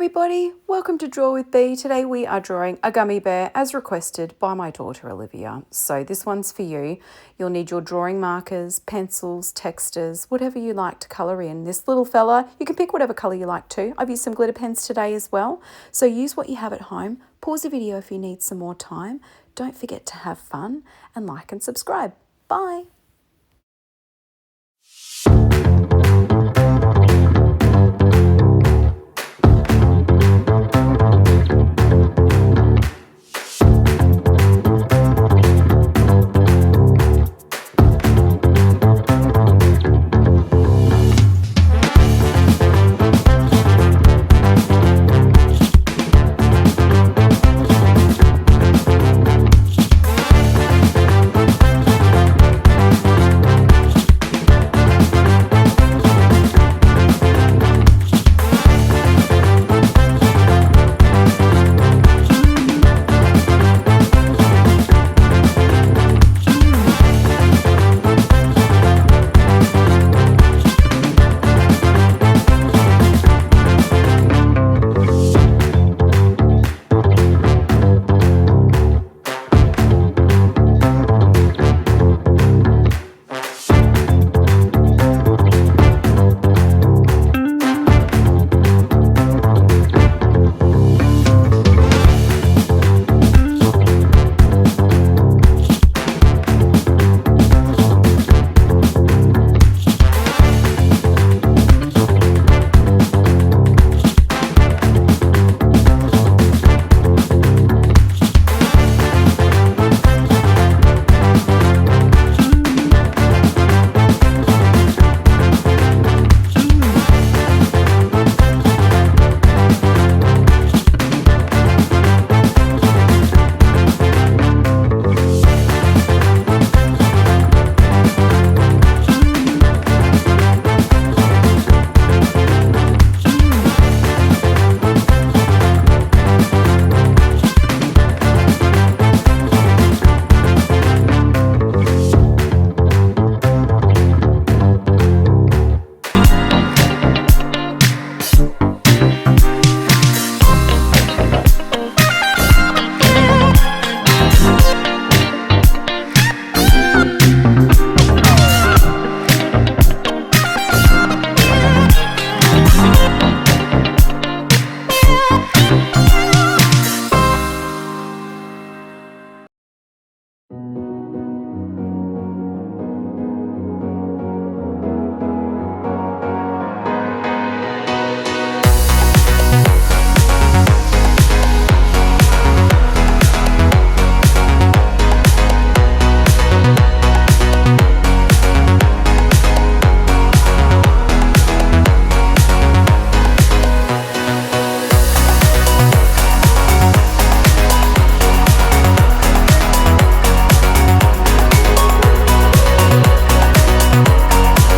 everybody, welcome to Draw with Bee. Today we are drawing a gummy bear as requested by my daughter Olivia. So this one's for you. You'll need your drawing markers, pencils, textures, whatever you like to colour in. This little fella, you can pick whatever colour you like too. I've used some glitter pens today as well. So use what you have at home. Pause the video if you need some more time. Don't forget to have fun and like and subscribe. Bye.